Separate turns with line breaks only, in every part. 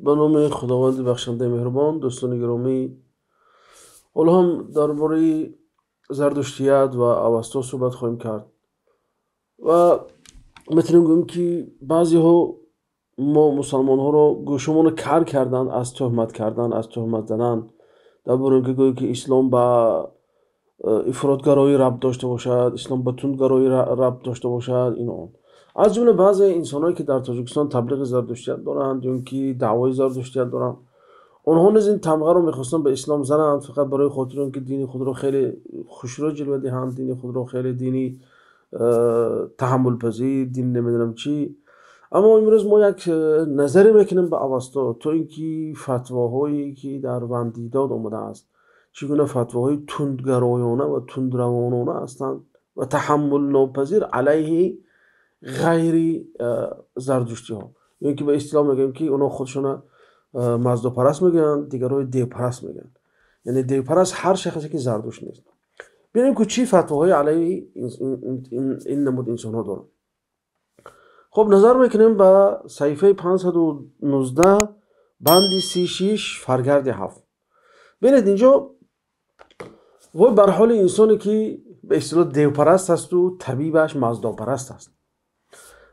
به نام خداوند بخشنده مهربان. دوستان گرامی، حالا هم درباره زردشتیت و اوستا صحبت خواهیم کرد و میتونیم گوییم که بعضی ها ما مسلمان ها را گوشمون رو کر کردن از تهمت کردن، از تهمت زدن، درباره اینکه گویی که اسلام به افراطگرایی ربط داشته باشد، اسلام به تندگرایی ربط داشته باشد. اینا از جمله بعضی انسانایی که در تاجیکستان تبلیغ زردشتیت دارند یا اینکه دعوای زردشتیت دارند، آنها نیز این تمغه رو میخواستن به اسلام زنند فقط برای خاطر اینکه دین خود رو خیلی خوشرو جلوه دهند، دین خود رو خیلی دینی تحمل پذیر، دین نمیدونم چی. اما امروز ما یک نظری میکنیم به اوستا، تو اینکه فتواهایی که در وندیداد آمده است چگونه فتواهای تندگرایانه و تندروانانه هستند و تحمل ناپذیر علیه غیر زردشتی ها. یعنی که به اصطلاح میگیم که اونا خودشون مزدا پرست میگن، دیگرای دیو پرست میگن. یعنی دیو پرست هر شخصی که زردشت نیست. ببینیم که چی فتواهای علیه این نمود انسان ها دارن. خب نظر میکنیم به صحیفه 519 بند 36 فرگرد 7. ببینید اینجا وای بر حال انسانی که به اصطلاح دیو پرست است و طبیبش مزدا پرست است.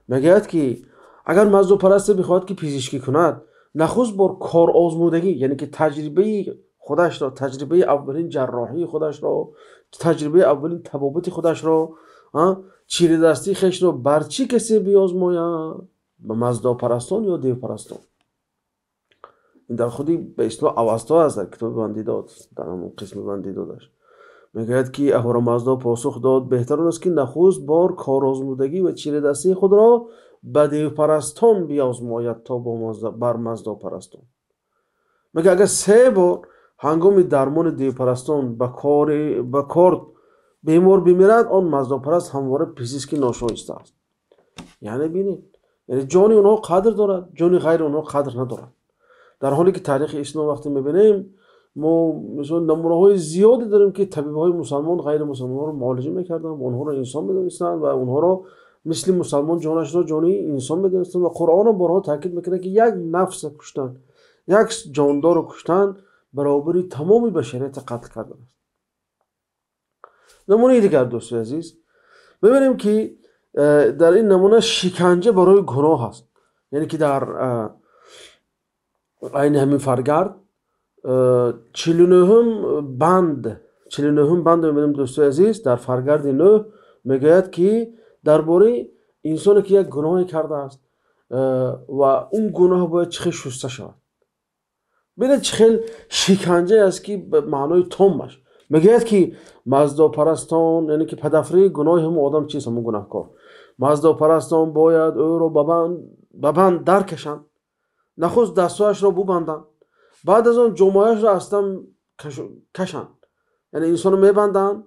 میگوید که اگر مزدا پرست بخواهد که پزشکی کند، نخست با کار آزمودگی، یعنی که تجربه خودش را، تجربه اولین جراحی خودش را، تجربه اولین طبابت خودش را، چیره دستی خیش را بر چی کسی بیازماید؟ به مزدا پرستان یا دیو پرستان. این در خودی به اصطلاح اوستا است. در کتاب وندیداد، در همون قسم وندیدادش میگوید که اهورا مزدا پاسخ داد بهتر است که نخست بار کار آزمودگی و چیره دستی خود را به دیو پرستان بیازماید تا بر مزدا پرستان. میگه اگر 3 بار هنگام درمان دیو پرستان به کار بیمار بمیرد، آن مزدا پرست همواره پزشکی ناشایسته است. یعنی ببینید، یعنی جان اونها قدر دارد، جان غیر اونها قدر ندارد. در حالی که تاریخ اسلام وقتی میبینیم ما مثلا نمونه‌های زیادی داریم که طبیب‌های مسلمان غیر مسلمان رو معالجه میکردن، اونها رو انسان میدونستن و اونها رو مثل مسلمان جانش را جانی انسان میدونستن. و قرآن هم بارها تاکید میکنه که یک نفس کشتن، یک جاندار رو کشتن برابری تمامی بشریت قتل کردن است. نمونه دیگر دوستان عزیز، ببینیم که در این نمونه شکنجه برای گناه هست. یعنی که در این همین فرگرد 49 بند میبینیم دوستان عزیز. در فرگرد 9 میگوید که درباره انسانی که یک گناهی کرده است و اون گناه باید چه شسته شود. ببینید چه شکنجه است که به معنای تامش میگوید که مزدا پرستان، یعنی که پدفری گناه هم آدم چیست، همون گناهکار، مزدا پرستان باید او را ببند در کشند، نخست دستایش را ببندند، بعد از آن جمعهش را اصلا کشند. یعنی انسان رو میبندن،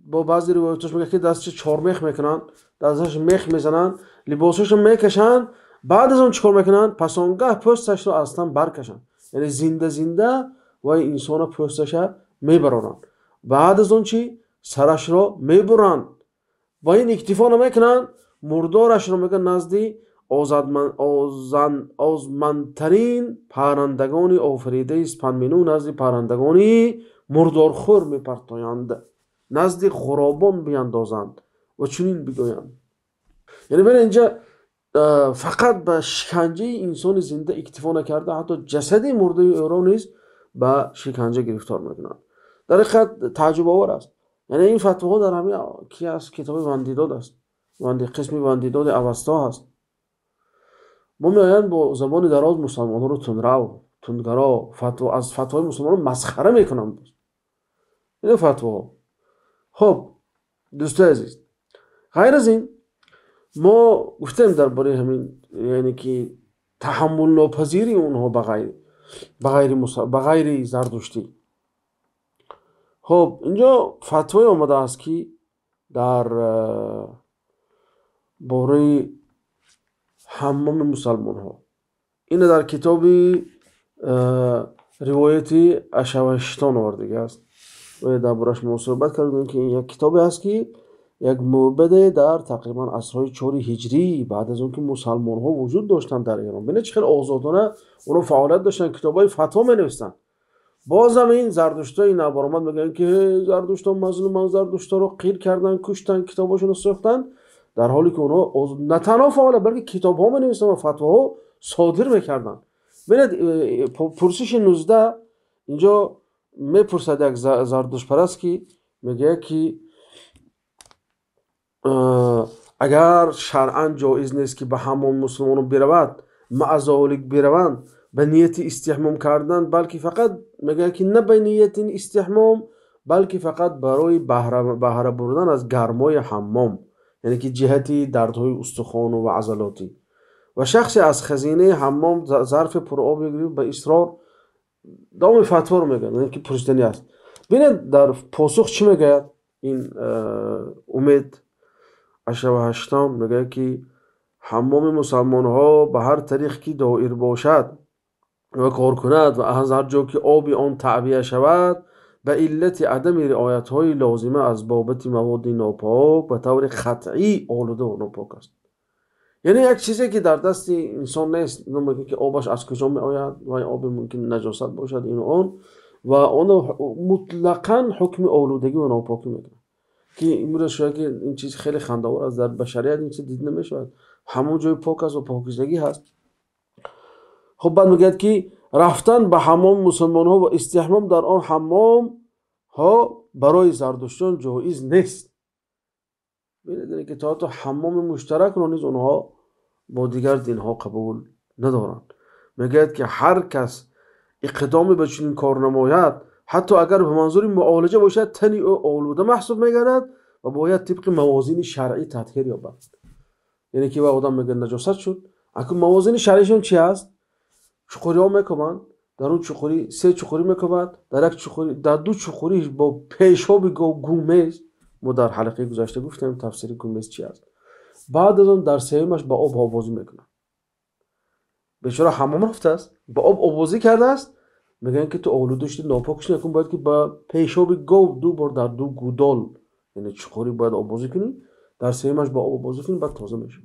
با بعضی روایتش میگه که دستش 4 میخ میکنن، دستش میخ میزنن، لباسش رو میکشن، بعد از آن چیکار میکنن؟ پس آنگاه پوستش رو اصلا برکشن. یعنی زنده و انسان رو پوستش میبرن. بعد از اون چی؟ سرش رو میبرن و این اکتفا نمیکنن، مردارش رو میگن نزدی آزمندترین پرندگانی آفریده است، پنمینو نزد پرندگانی مردارخور میپرتایند، نزد غرابان بیندازند و چنین بگویند. یعنی ببین اینجا فقط به شکنجه انسان زنده اکتفا نکرده، حتی جسد مرده او را نیز به شکنجه گرفتار میکنند. در حقیقت تعجب آور است. یعنی این فتواها در همین کی است؟ کتاب وندیداد است. قسم وندیداد اوستا هست. ما میایم با زبان دراز مسلمان‌ها رو تندگرا از فتوای مسلمانان مسخره میکنن. این فتوا. خب دوستان عزیز، غیر از این ما گفتیم درباره همین، یعنی که تحمل ناپذیری اونها به غیر زردشتی. خب اینجا فتوای آمده است که در باره حمام مسلمان ها، این در کتاب روایتی اشوشتان آورده است و در بارش ما صحبت کردیم که این یک کتابی است که یک معبد در تقریبا عصرهای 4 هجری بعد از اون که مسلمان ها وجود داشتن در ایران. ببینید چقدر آزادانه اونو فعالیت داشتن، کتابای فتوا می نوشتن. بازم این زردشتای نابرآمد میگن که زردشتا مظلومن، زردشتا رو قیر کردن، کشتن، کتاباشون رو سوختن، در حالی که اونها نه تنها فعالیت بلکه کتاب ها می نوشتن و فتواها صادر میکردن. ببینید پرسش 19 اینجا میپرسد یک زردشت پرست که میگه که اگر شرعاً جایز نیست که به حمام مسلمانان برود، معذالک بروند به نیت استحمام کردن، بلکه فقط میگه که نه به نیت استحمام بلکه فقط برای بهره بردن از گرمای حمام، یعنی که جهتی دردهای استخوان و عضلاتی، و شخص از خزینه حمام ظرف پر آب بگیره به اصرار. دام فتوا رو میگه، یعنی که پرسیدنی است. ببینید در پاسخ چی میگه این امید 88 میگه که حمام مسلمان ها به هر طریق که دایر باشد و کار کند و از هر جا که آب آن تعبیه شود به علت عدم رعایت های لازمه از بابت مواد ناپاک به طور قطعی آلوده و ناپاک است. یعنی یک چیزی که در دست انسان نیست، نمیگه که آبش از کجا می آید و این آب ممکن نجاست باشد این آن، و آن مطلقاً حکم آلودگی و ناپاکی میکنه که امروز شاید که این چیز خیلی خنده‌آور است، در بشریت این چیز دیده نمیشود، همون جای پاک است و پاکیزگی هست. خب بعد میگه که رفتن به حمام مسلمان ها و استحمام در آن حمام ها برای زردشتیان جایز نیست. ببینید که تا حمام مشترک رو نیز اونها با دیگر دین ها قبول ندارند. میگه که هر کس اقدام به چنین کار نماید، حتی اگر به منظور معالجه باشد، تنی او آلوده محسوب میگردد و باید طبق موازین شرعی تطهیر یابد. یعنی که آدم میگه نجاست شد، اگه موازین شرعیشون چی است؟ چخوری ها میکنن، در اون چخوری 3 چخوری میکنند، در یک چخوری، در 2 چخوری با پیشاب گومز، ما در حلقه گذشته گفتیم تفسیر گومز چی است. بعد از اون در سومش با آب آبازی میکنن. بیچاره حمام رفته است، با آب آبازی کرده است، میگن که تو آلوده شدی، ناپاکش نکن، باید که با پیشاب گاو 2 بار در 2 گودال، یعنی چخوری باید آبازی کنی، در سومش با آب آبازی کنی، بعد تازه میشه.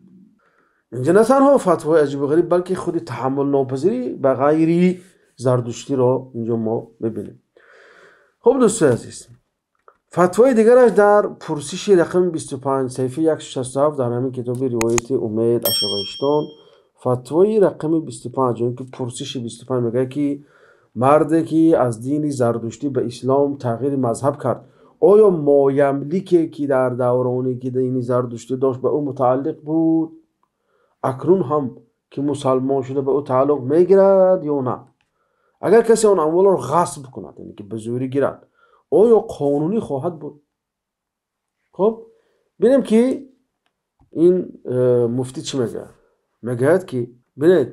اینجا نه تنها فتوای عجیب و غریب بلکه خود تحمل ناپذیری به غیری زردشتی را اینجا ما میبینیم. خب دوستان عزیز، فتوای دیگرش در پرسش رقم 25 صفحه 167 در همین کتاب روایت امید 88 فتوای رقم 25 که پرسش 25 میگه که مردی که از دین زردشتی به اسلام تغییر مذهب کرد، آیا مایملیکی که در دورانی که دین زردشتی داشت به او متعلق بود اکنون هم که مسلمان شده به او تعلق میگیرد یا نه؟ اگر کسی آن اموال را غصب کند، یعنی که به زوری گیرد، آیا قانونی خواهد بود؟ خب ببینیم که این مفتی چی میگه. میگه که ببینید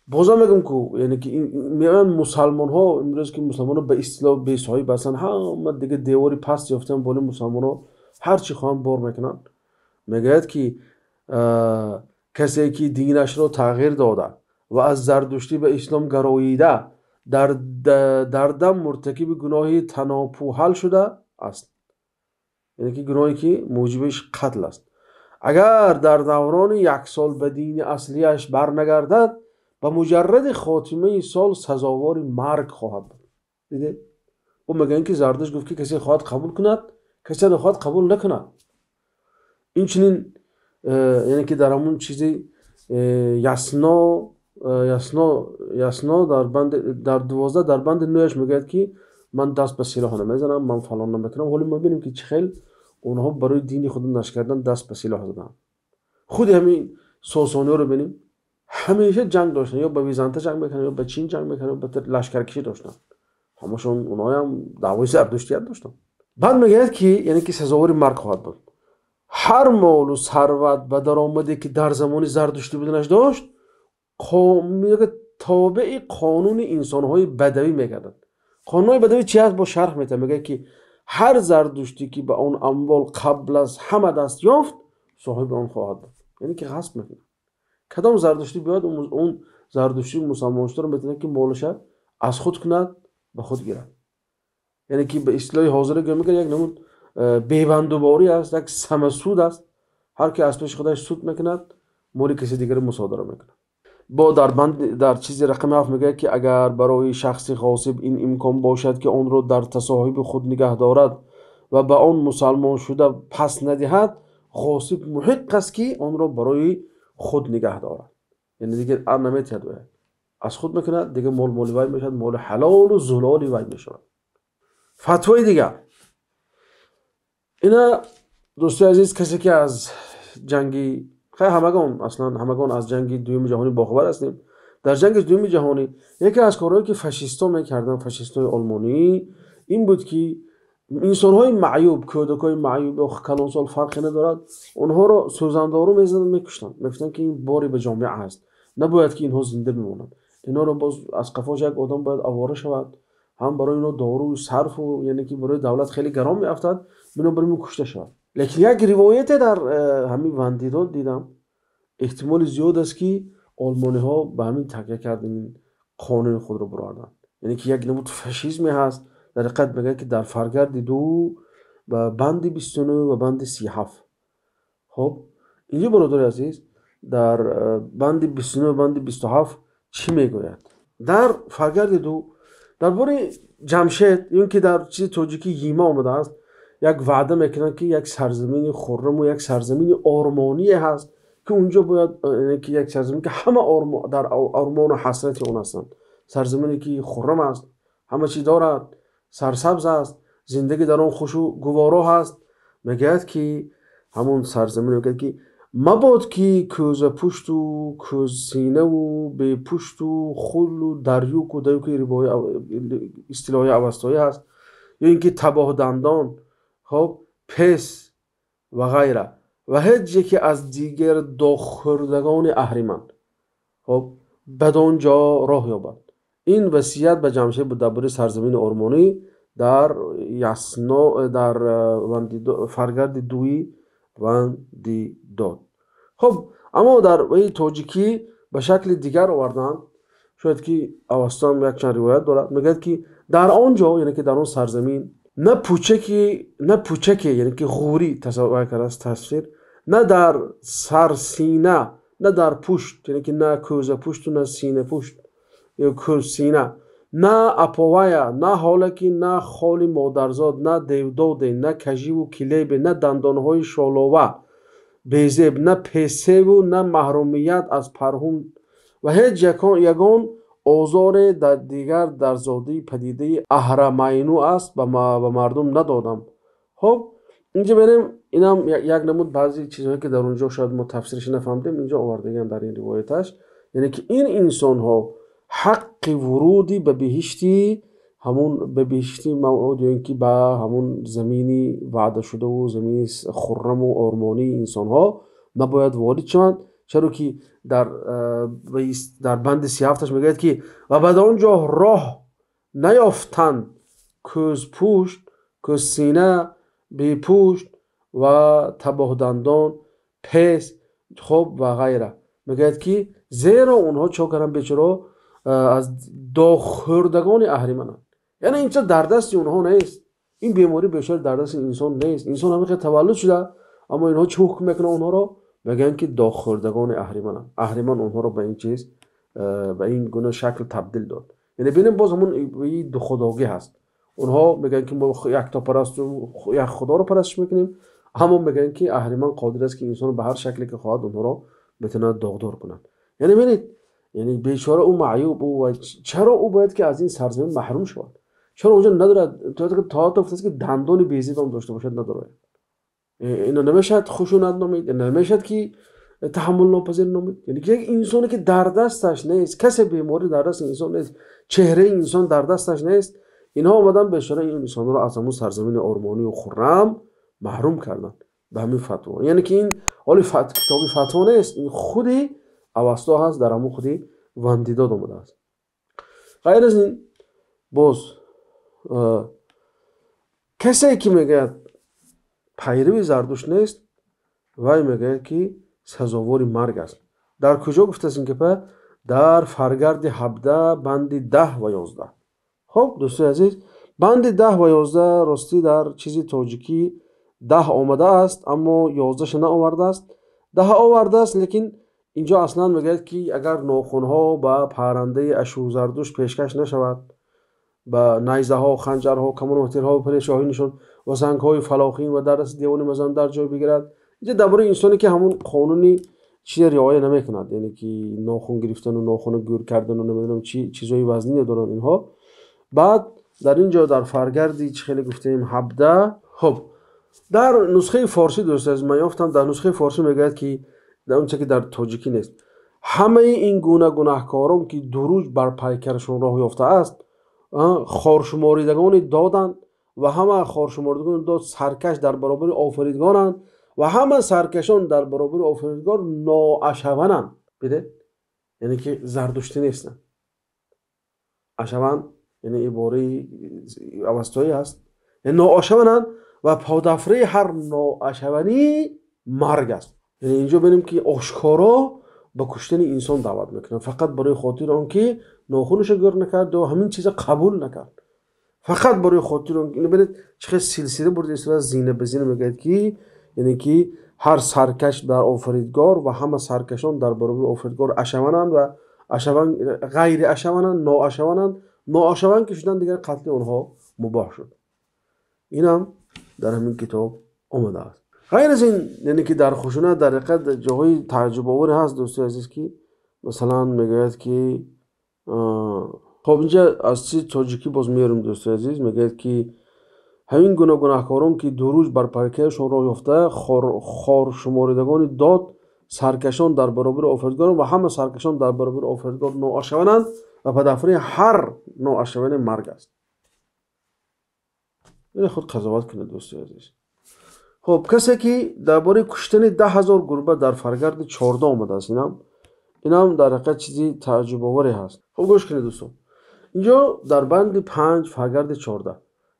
بازم میگم که یعنی که میگن مسلمان ها امروز که مسلمان ها به اصطلاح بیسایی بسن، هم دیگه دیواری پست یافتن بالا، مسلمان ها هر چی خواهن بار میکنن. میگه که کسی که دینش را تغییر داده و از زردشتی به اسلام گراییده در دم مرتکب گناهی تناپوهل شده است، یعنی که گناهی که موجبش قتل است. اگر در دوران 1 سال به دین اصلیش برنگردد به مجرد خاتمه سال سزاوار مرگ خواهد بود. دیدید؟ او میگن که زردشت گفت که کسی خواهد قبول کند، کسی نخواهد قبول نکند. این چنین یعنی که در همون چیزی یسنا در 12 در بند 9 میگه که من دست به سلاح نمیزنم، من فلان نمیکنم. ولی ما ببینیم که چه خیلی اونها برای دین خود نشر کردن دست به سلاح زدن. خود همین ساسانی رو ببینیم همیشه جنگ داشتن، یا با بیزانته جنگ میکنن یا با چین جنگ میکنن یا با لشکرکشی داشتن. همشون اونها هم دعوای زردشتیت داشتن. بعد میگه که یعنی که سزاوار مرگ خواهد بود. هر مال و ثروت و درآمدی که در زمان زردشتی بودنش داشت میگه تابع قانون انسان‌های بدوی میگردن. قانون‌های بدوی چی هست؟ با شرح میده. میگه که هر زردشتی که به اون اموال قبل از همه دست یافت صاحب اون خواهد بود، یعنی که غصب میکنه. کدام زردشتی بیاد اون زردشتی مسلمان شده رو میتونه که مالش از خود کند به خود گیرد، یعنی که به اصطلاح حاضر میگه یک نمود بی‌بندوباری است، یک سمسود است. هر کی از پیش خودش سود میکند موری کسی دیگر مصادره میکند. با در چیز رقم 7 میگه که اگر برای شخص غاصب این امکان باشد که آن را در تصاحب خود نگه دارد و به آن مسلمان شده پس ندهد، غاصب محق است که آن را برای خود نگه دارد. یعنی دیگه نمیتونه از خود میکنه، دیگه مال وی میشد، مال حلال و زلال وی میشود. فتوای دیگر اینا دوستای عزیز، کسی که از جنگی همگان از جنگ دوم جهانی باخبر هستیم. در جنگ دوم جهانی یکی از کارهایی که فاشیستا میکردن، فاشیستای آلمانی، این بود که انسان‌های معیوب، کودکای معیوب و کلانسال فرقی ندارد، اونها رو سوزندارو میزدن، میکشتن، میگفتن که این باری به جامعه هست، نباید که اینها زنده بمونند. اینا رو باز از قفاش یک آدم باید آواره شود، هم برای اینا دارو صرف و یعنی که برای دولت خیلی گران میافتد، اینا برای کشته شود. لیکن یک روایت در همین وندیداد دیدم، احتمال زیاد است که آلمانی ها به همین تکیه کردن قانون خود رو براردن. یعنی که یک نمود فاشیسم هست. در حقیقت میگه که در فرگرد 2 و بند 29 و بند 37. خب اینجا برادر عزیز در بند 29 و بند 27 چی میگوید؟ در فرگرد 2 درباره جمشید، این که در چیز تاجیکی ییما آمده است، یک وعده میکنن که یک سرزمین خرم و یک سرزمین آرمانی هست که اونجا باید که یک سرزمین که همه در آرمان و حسرت اون هستند، سرزمینی که خرم است، همه چی دارد، سرسبز است، زندگی در آن خوش و گوارا هست. میگه که همون سرزمین میگه که مباد که کوزه پشت و کوز سینه و به پشت و خل و دریوک و دیوک اصطلاحی اوستایی هست، یا اینکه تباه دندان، خب پس و غیره و هیچ یکی از دیگر داخوردگان اهریمن خب بدان جا راه یابد. این وصیت به جمشید بود درباره سرزمین آرمانی در فرگرد 2 وندیداد. خب اما در تاجیکی به شکل دیگر آوردن، شاید که اوستان یک چند روایت دارد، میگه که در آنجا، یعنی که در اون سرزمین، نه پوچکی یعنی که غوری تصور کرده است تفسیر، نه در سرسینه، نه در پشت، یعنی که نه کوزه پشت و نه سینه پشت یا کوز سینه، نه اپاویا، نه حالکی، نه خالی مادرزاد، نه دیوداده، نه کجی و کلیب، نه دندانهای شالاوه بیزیب، نه پیسه و نه محرومیت از پرهون و هیچ یگان آزار در دیگر در زاده پدیده اهرمینو است به مردم ندادم. خب اینجا بریم، اینم یک نمود بعضی چیزهایی که در اونجا شاید ما تفسیرش نفهمیدیم اینجا آوردگیم در این روایتش، یعنی که این انسان ها حق ورودی به بهشتی، همون به بهشتی موعود، یعنی که به همون زمینی وعده شده و زمینی خرم و آرمانی انسان ها نباید وارد شوند، چرا که در بند 37 میگه که و بعد آنجا راه نیافتند کوز پوشت، کوز سینه بی پوشت و تباه دندان پس خب و غیره. میگه که زیرا اونها چه کردن بیچاره از داخوردگان اهریمنند. یعنی اینجا در دست اونها نیست، این بیماری بیشتر در دست انسان نیست. انسان همه تولد شده، اما اینها چه حکم میکنه اونها رو؟ میگن که داخوردگان اهریمنند. اهریمن اونها رو به این چیز، به این گونه شکل تبدیل داد. یعنی ببینیم باز همون دو خداگی هست. اونها میگن که ما یک تا پرست و یک خدا رو پرستش میکنیم، اما میگن که اهریمن قادر است که انسان به هر شکلی که خواهد اونها رو بتونه داغدار کنند. یعنی ببینید، یعنی بیچاره او معیوب و چرا او باید که از این سرزمین محروم شود؟ چرا اونجا نداره تا افتاد که دندان بیزید هم داشته باشد نداره؟ اینو نمیشد خشونت نامید، نمیشد که تحمل ناپذیر نامید. یعنی که یک انسانی که در دستش نیست، کسی بیماری در دست انسان نیست، چهره انسان در دستش نیست، اینها آمدن بیچاره این انسان رو از همون سرزمین آرمانی و خرم محروم کردن به همین فتوا. یعنی که این حالی کتابی فتوا نیست، این خودی اوستا هست، در همون خودی وندیداد آمده است. غیر از این باز کسی که میگه پیروی زردوشت نیست، وای میگه که سزاوار مرگ است. در کجا گفته است این که در فرگرد 17 بند 10 و 11. خب دوستان عزیز، بند 10 و 11 راستی در چیزی تاجیکی 10 آمده است اما 11 نه آورده است. 10 آورده است لیکن اینجا اصلا میگه که اگر ناخن‌ها با پرنده اشو زردوش پیشکش نشود، با نیزه ها، خنجرها، کمان و تیرها و پریشاهینشون و زنگ های فلاخین و در دیوان مزن در جای بگیرد. اینجا درباره انسانی که همون قانونی چیز رعایت نمیکند، یعنی که ناخن گرفتن و ناخن گور کردن و نمیدونم چیزای وزنی دارن اینها. بعد در اینجا در فرگردی چه خیلی گفتیم 17. خب در نسخه فارسی دوست از من یافتم، در نسخه فارسی میگه که در اون چه که در تاجیکی نیست، همه این گونه گناهکاران که دروغ بر پیکرشون راه یافته است خارشماریدگان دادند و همه خارشماریدگان داد سرکش در برابر آفریدگانند و همه سرکشان در برابر آفریدگار نااشونند. بده یعنی که زردشتی نیستن. اشون یعنی عباره اوستایی هست، یعنی نااشونند و پادافره هر نااشونی مرگ است. یعنی اینجا ببینیم که آشکارا به کشتن انسان دعوت میکنن فقط برای خاطر آنکه ناخونش گور نکرد و همین چیز قبول نکرد، فقط برای خاطر آنکه. اینو ببینید چه سلسله برده است زینه به زینه میگه که یعنی که هر سرکش در آفریدگار و همه سرکشان در برابر آفریدگار اشونند و اشون غیر اشونند، نااشونند. نااشون که شدن دیگر قتل اونها مباح شد. اینم در همین کتاب آمده است. غیر از این یعنی که در خشونت در حقیقت جاهای تعجب آور هست دوستان عزیز که مثلا میگوید که خب اینجا از چیز تاجیکی باز میارم دوستان عزیز، میگوید که همین گناهکاران که دو روز بر پیکرشان راه یافته خار شماریدگان داد سرکشان در برابر آفریدگار و همه سرکشان در برابر آفریدگار نااشونند و پدافره هر نااشون مرگ است. این خود قضاوت کنه دوستان عزیز. خب کسی که درباره کشتن 10,000 گربه در فرگرد 14 آمده است، اینم در حقیقت چیزی تعجب آوری هست. خب گوش کنید دوستان، اینجا در بند 5 فرگرد 14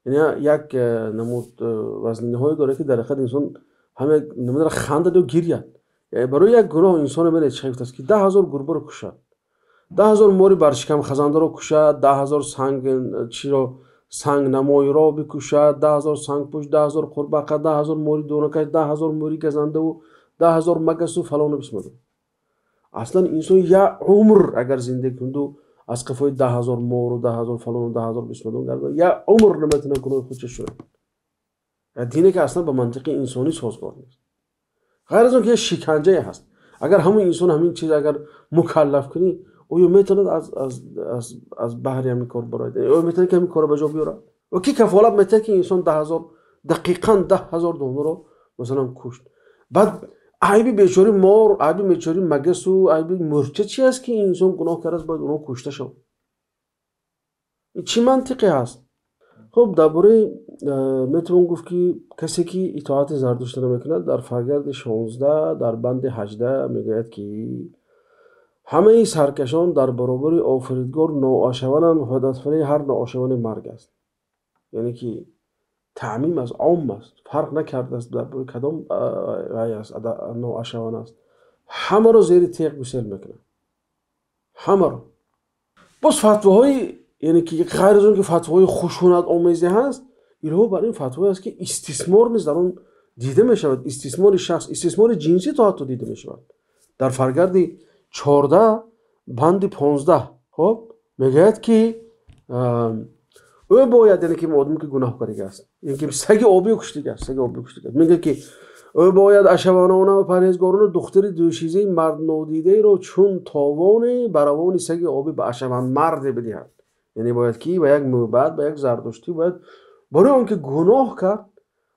یعنی یک نمود وزنینه های داره که در حقیقت انسان همه نمیدونه خنده و گریه. یعنی برای یک گناه انسان میره چه است که 10,000 گربه رو کشد، 10,000 موری بر شکم خزنده رو کشد، 10,000 سنگ نمایی را بکشد، 10,000 سنگ پوش، 10,000 قرباقه، 10,000 موری دونکش، 10,000 موری گزنده و 10,000 مگس و فلان و بسمده. اصلا انسان یا عمر اگر زندگی کنه از قفای 10,000 مور و 10,000 فلان و 10,000 بسمدون گرده یا عمر نمیتونه کنه خودش شده. دینه که اصلا به منطق انسانی سازگار نیست. غیر از اون که شکنجه هست. اگر همون انسان همین چیز اگر مکلف کنی او میتونه از بحر همین کار برای ده او میتونه که همین کار به جا بیاره و کی کفالت میده که انسان 10,000 دقیقاً 10,000 دونه رو مثلا کشت. بعد عیبی بیچاره مار، عیبی بیچاره مگس و عیبی مرچه چی است که انسان گناه کرده باید اونو کشته شد؟ این چی منطقی هست؟ خب درباره میتونم گفت که کسی که اطاعت زردشت نمیکنه در فرگرد 16 در بند 18 میگوید که همه سرکشان در برابر آفریدگار ناآشونند و هدفره هر ناآشون مرگ است. یعنی که تعمیم از عام است، فرق نکرده است در کدام رای است ناآشون است، همه رو زیر تیغ گسیل میکنه، همه رو. باز فتواهای یعنی که غیر از اون که فتواهای خشونت آمیزی هست، اینها برای این فتوایی است که استثمار نیست در اون دیده میشود، استثمار شخص، استثمار جنسی تا حتی دیده میشود. در فرگرد 14 بند 15 خب میگه که او باید یعنی که آدمی که گناهکاری است، یعنی که سگ آبی کشته است، میگه که او باید اشوانانه و پرهیزگاران دختر دوشیزه مرد نادیده رو چون تاوان براوان سگ آبی به اشوان مرد بدهد. یعنی باید که به یک موبت به یک زردشتی باید برای اون که گناه کرد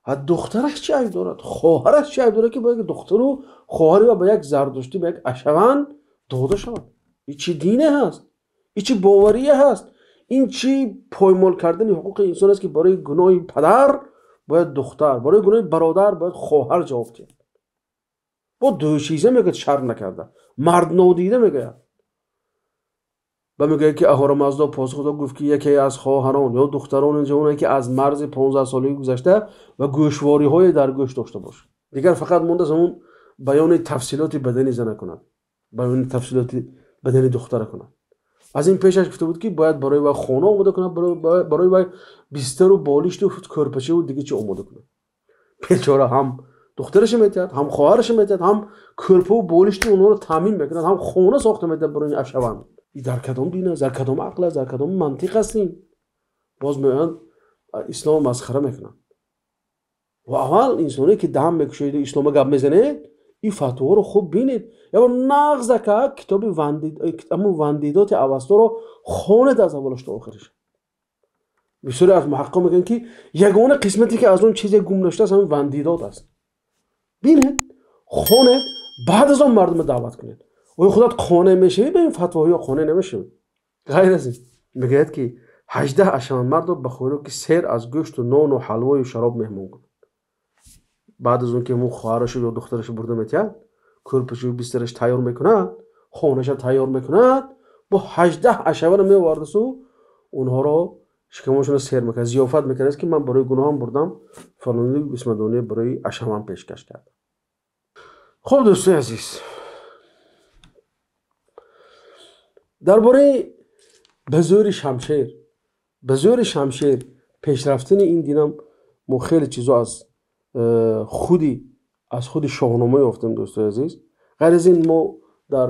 حد دخترش چه عیب دارد، خواهرش چه عیب دارد که باید دختر و خواهری و به یک زردشتی به یک اشوان داده شود. این چی دینه هست؟ این چی باوریه هست؟ این چی پایمال کردن حقوق انسان است که برای گناه پدر باید دختر، برای گناه برادر باید خواهر جواب دهد. با دوشیزه میگه شر نکرده، مرد نادیده میگه. و میگه که اهورامزدا پاسخ داد گفت که یکی از خواهران یا دختران جوانی که از مرز 15 سالگی گذشته و گوشواری های در گوش داشته باشه. دیگر فقط مونده از اون بیان تفصیلات بدنی زن کند، بیان تفصیلات بدنی دختر کند. از این پیشش گفته بود که باید برای وی خانه آماده کنه، برای وی بستر و بالشت و کورپچه و دیگه چی آماده کنه. بیچاره هم دخترش میتاد، هم خواهرش میتاد، هم کورپه و بالشت اونها رو تامین میکنه، هم خونه ساخته میتاد برای این افشوان. این در کدام دینه، در کدام عقل، در کدام منطق هستیم؟ باز میان اسلام مسخره میکنن. و اول انسانی که دم میکشید اسلام گپ میزنه این فتوا رو خوب بینید. یا نغز که کتاب وندیدات اوستا رو خوانید از اولش تا آخرش. بسیاری از محقق میگن که یگانه قسمتی که از اون چیزی گم نشده است همین وندیدات است. بینید، خوانید، بعد از اون مردم دعوت کنید. و خودت قانع میشه به این فتواها قانع نمیشه. غیر از این میگه که 18 اشهر مرد رو بخوره که سیر از گوشت و نان و حلوا و شراب مهمون کن. بعد از اون که مو خواهرش یا دخترش برده میتید کورپش و بسترش تیار میکند، خونش تیار میکند، با 18 اشهر میوارد سو اونها رو شکمشون سیر میکنه، ضیافت میکنه که من برای گناهم بردم فلانی بسمدانی برای اشهرم پیشکش کردم. خب دوستان عزیز، درباره به زور شمشیر پیشرفتن این دینم ما خیلی چیزا از خودی شاهنامه یافتیم دوستان عزیز. غیر از این ما در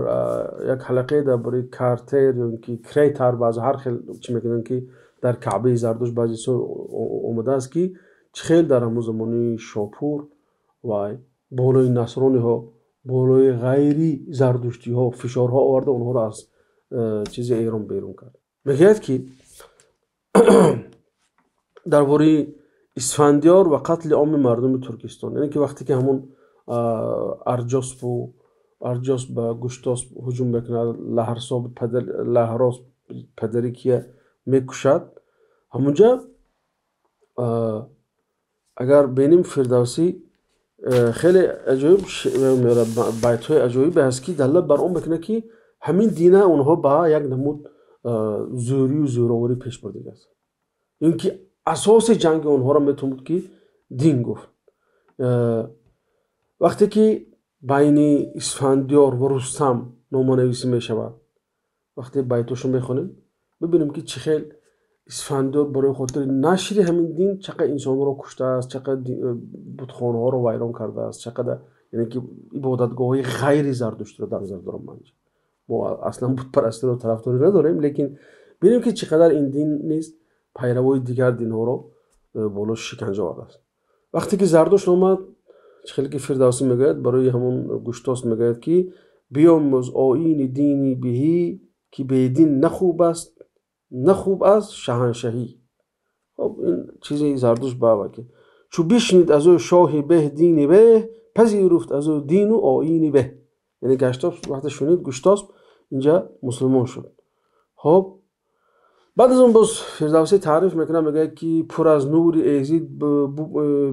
یک حلقه درباره کارتر یا که کریتر بعض هر خیلی چی میگن که در کعبه زردشت بعضی سو اومده است که خیلی در همون زمانی شاپور و بالای نصرانی ها بالای غیری زردشتی ها فشارها آورده اونها را از چیز ایران بیرون کرد. میگه که درباره اسفندیار و قتل عام مردم ترکستان، یعنی که وقتی که همون ارجاس به گشتاس هجوم میکنه، لهراس پدری که میکشد، همونجا اگر بینیم فردوسی خیلی عجایب بیت های عجایب هست که دلالت بر اون میکنه که همین دینه اونها با یک نمود زوری و زوراوری پیش برده است. این که اساس جنگ اونها را میتونید که دین گفت. وقتی که بین اسفندیار و رستم نامه‌نویسی میشود، وقتی بیتاشو میخونیم ببینیم که چه خیلی اسفندیار برای خاطر نشر همین دین چقدر انسان‌ها را کشته است، چقدر بتخانه‌ها را ویران کرده است، چقدر یعنی که عبادتگاه‌های غیر زردشتی را در نظر دارم. من ما اصلا بت پرستی رو طرفداری نداریم، لیکن ببینیم که چقدر این دین نیست پیروای دیگر دین‌ها را بالا شکنجه آورده است. وقتی که زردشت اومد خیلی که فردوسی میگه برای همون گشتاس میگه که بیاموز آیین دینی بهی که به دین نخوب از شاهنشاهی. خب این چیزی زردشت باور که چو بشنید از او شاه به دینی به پذیرفت از او دین و آیینی به. یعنی گشتاس وقتی شنید گشتاس اینجا مسلمان شد. خب بعد از اون باز فردوسی تعریف میکنه، میگه که پر از نور ایزید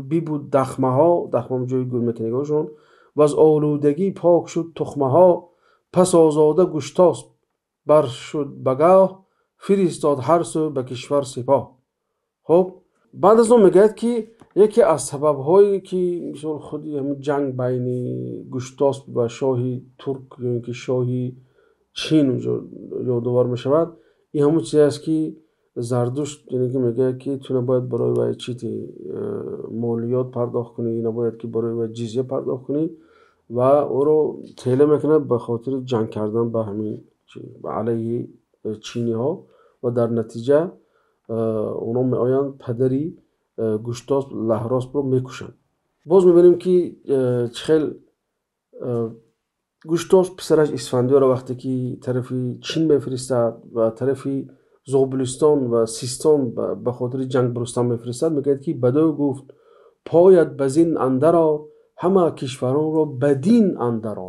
بی بود دخمه جای گل میکنگاشون و از آلودگی پاک شد تخمه ها، پس آزاده گشتاس بر شد بگاه فرستاد هر سو به کشور سپاه. خب بعد از اون میگه که یکی از سبب هایی که مثلا خودی همین جنگ بین گشتاس و شاهی ترک یعنی که شاهی چین یادآور میشود، این همون چیزی است که زردشت یعنی که میگه که تو نباید برای وای چیتی مالیات پرداخت کنی، نباید که برای وای جزیه پرداخت کنی و او رو تیله میکنه به خاطر جنگ کردن با همین علیه چینی ها و در نتیجه اونا میآیند پدری گشتاس لهراس رو میکشن. باز میبینیم که چخیل گشتاس پسرش اسفندیار وقتی که طرفی چین میفرستد و طرفی زابلستان و سیستان به خاطر جنگ برستان میفرستد، میگه که بدو گفت پایت بزین اندرا همه کشوران را بدین اندرا.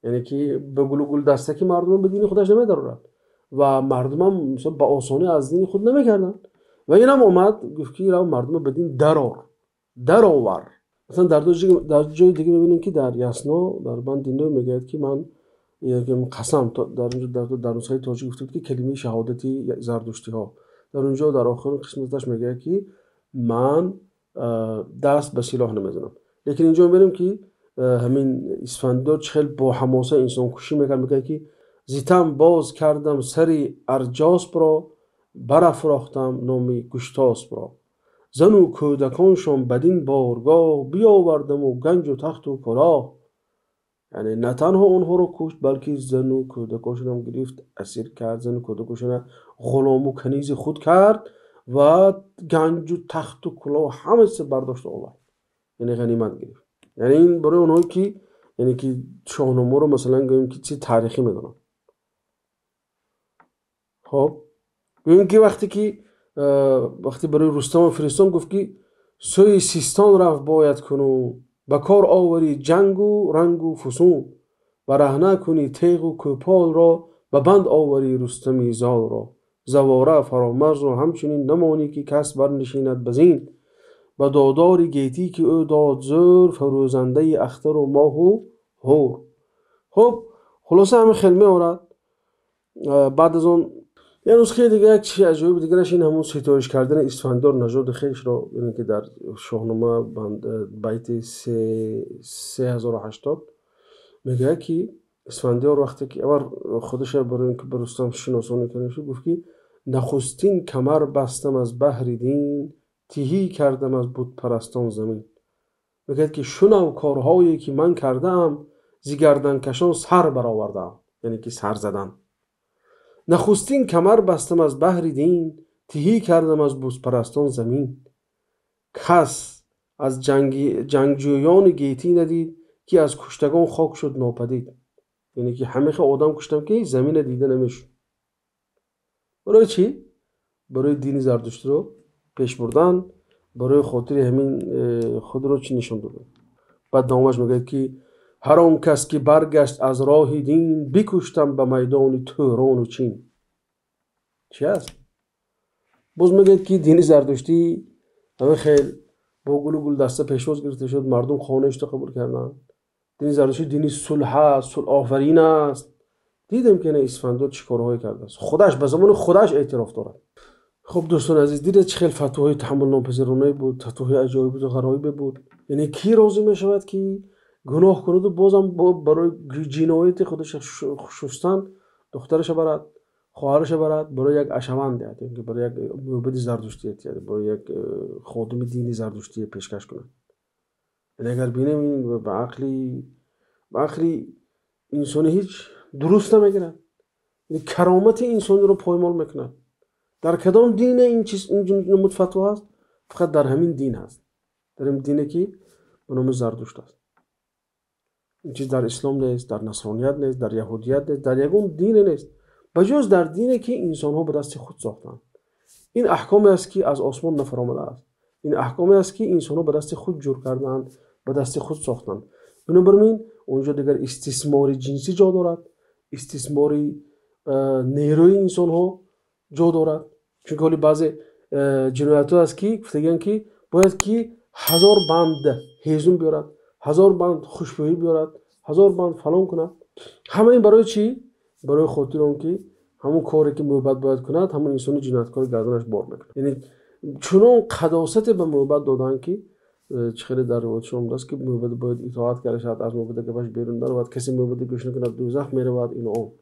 یعنی که به گل دسته که مردم به دین خودش نمیدارد و مردم هم مثلا با آسانی از دین خود نمیکردن و این هم اومد گفت که مردم به دین درآور. مثلا در جای دیگه میبینیم که در یسنا در بند دینه میگه که من قسم در نسخه تاجیک گفته که کلمه شهادتی زردشتی ها، در اونجا در آخر قسمتش میگه که من دست به سلاح نمیزنم. لیکن اینجا میبینیم که همین اسفندیار خیلی با حماسه انسان کشی میگه که زیتم باز کردم سری ارجاسپ را، برافراختم نام گشتاسپ را. زن و کودکانشان بدین بارگاه، بیاوردم و گنج و تخت و کلاه. یعنی نه تنها اونها رو کشت بلکه زن و کودکانشان هم گرفت اسیر کرد، زن و کودکانشان غلام و کنیز خود کرد و گنج و تخت و کلاه همه چیز برداشت آورد، یعنی غنیمت گرفت. یعنی این برای اونهایی که یعنی که شاهنامه رو مثلا گوییم که چیز تاریخی میدونن. خب گوییم که وقتی برای رستم فرستان گفت که سوی سیستان رفت باید کنون، به کار آوری جنگ و رنگ و فسون. برهنه کنی تیغ و کوپال را، به بند آوری رستمی زال را. زواره فرامرز را همچنین نمانی که کس برنشیند بزین. به دادار گیتی که او داد زور، فروزنده اختر و ماه و هور. خب خلاصه همه خیلی می‌آورد. بعد از اون یه نسخه دیگه، یک چیز عجیب دیگرش این همون ستایش کردن اسفندیار نژاد خویش را، یعنی که در شاهنامه بیت 3080 میگه که اسفندیار وقتی که اول خودش برای اینکه به رستم شناسانی کنه شد، گفت که نخستین کمر بستم از بحر دین، تهی کردم از بت پرستان زمین. میگه که شنو کارهایی که من کردم، ز گردن کشان سر برآوردم، یعنی که سر زدن. نخستین کمر بستم از بحر دین، تهی کردم از بت پرستان زمین. کس از جنگجویان گیتی ندید، که از کشتگان خاک شد ناپدید. یعنی که همه آدم کشتم که زمین دیده نمیشد. برای چی؟ برای دین زرتشتی رو پیش بردن، برای خاطر همین خود رو چی نشون دادن. بعد نامش میگه که هر آن کس که برگشت از راه دین، بکشتم به میدان توران و چین. چی هست؟ باز میگه که دین زرتشتی همه خیلی با گل و گل دسته پیشواز گرفته شد، مردم خانه‌اش رو قبول کردن. دین زرتشتی دینی صلح است، صلح آفرین است. دیدیم که نه اسفندیار چه کارهایی کرده است، خودش به زمان خودش اعتراف دارد. خب دوستان عزیز، دیدید چه خیلی فتواهای تحمل ناپذیرانه بود، فتواهای عجایب و غرایب بود. یعنی کی راضی میشود که گناه کند و بازم برای جنایت خودش شستن دخترش برد، خواهرش برد برای یک اشوند، یعنی برای یک معبد زرتشتی، یعنی برای یک خادم دینی زرتشتی پیشکش کنند. یعنی اگر بینیم این به عقلی انسانی هیچ درست نمیگیرن، یعنی کرامت انسانی رو پایمال میکنن. در کدام دین این چیز این نمود فتوا هست؟ فقط در همین دین هست، در این دینی که به نام زرتشت است. این چیز در اسلام نیست، در نصرانیت نیست، در یهودیت نیست، در یگون دین نیست، بجز در دینی که انسان ها به دست خود ساختند. این احکامی است که از آسمان نفرآمده است. این احکامی است که انسان ها به دست خود جور کردند، به دست خود ساختند. بنابراین اونجا دیگر استثمار جنسی جا دارد، استثمار نیروی انسان ها جا دارد. چون که بعضی جنایت ها هست که گفتگن که باید که 1000 بند هیزم بیارد، 1000 بند خوشبویی بیارد، 1000 بند فلان کند. همه این برای چی؟ برای خاطر اون که همون کاری که محبت باید کند، همون انسان جنایتکار گردنش بار میکنه. یعنی چون قداست به محبت دادن که چخیلی در روایت شما است که محبت باید اطاعت کرده شد، از محبت که باش بیرون در باید کسی محبت گوش نکند دوزخ میره باید این اون.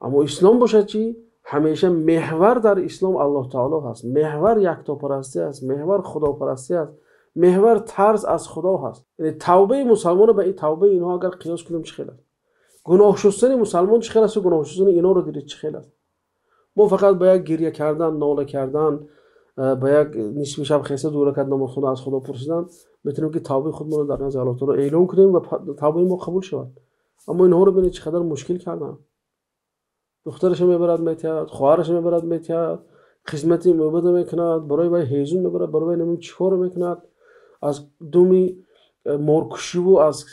اما اسلام باشد چی؟ همیشه محور در اسلام الله تعالی هست، محور یکتاپرستی است، محور خداپرستی است، محور ترس از خدا هست. یعنی توبه مسلمان به این توبه اینها اگر قیاس کنیم چه خیلی است. گناه شستن مسلمان چه خیلی است و گناه شستن اینا رو دیدید چه خیلی است. ما فقط با یک گریه کردن، ناله کردن، با یک نصف شب خیسه دوره کردن و خدا از خدا پرسیدن میتونیم که توبه خودمون رو در نزد الله تعالی اعلام کنیم و توبه ما قبول شود. اما اینها رو ببینید چقدر مشکل کردن. دخترش میبرد میتیاد، خواهرش میبرد میتیاد، خدمتی محبت میکند، برای وی هیزم میبرد، برای وی نمیم چیکار میکند، از دومی مارکشی و از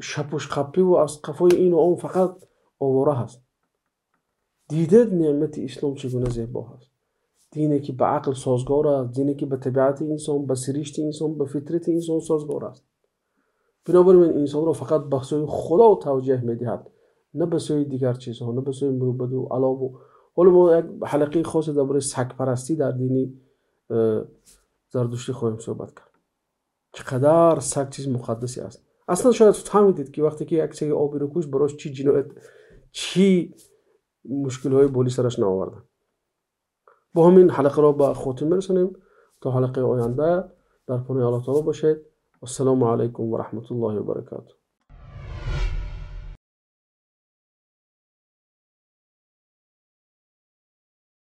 شپوش خپی و از قفای این و اون فقط آواره هست. دیدید نعمت اسلام چگونه زیبا هست. دینی که به عقل سازگار است، دینی که به طبیعت انسان، به سرشت انسان، به فطرت انسان سازگار است. بنابراین انسان را فقط به سوی خدا توجه میدهد، نه به سوی دیگر چیزها، نه به سوی محبت و علاوه. حالا ما یک حلقه خاص درباره سگ پرستی در دینی زرتشتی خواهیم صحبت کرد. چقدر سگ چیز مقدسی است. اصلا شاید فهمیدید که وقتی که یک سگ آبی رو کشت براش چی جنایت، چی مشکل‌های بولی سرش نآوردن. با همین حلقه را به خاتمه رسانیم تا حلقه آینده در پناه الله تعالی باشید. السلام علیکم و رحمت الله و برکاته.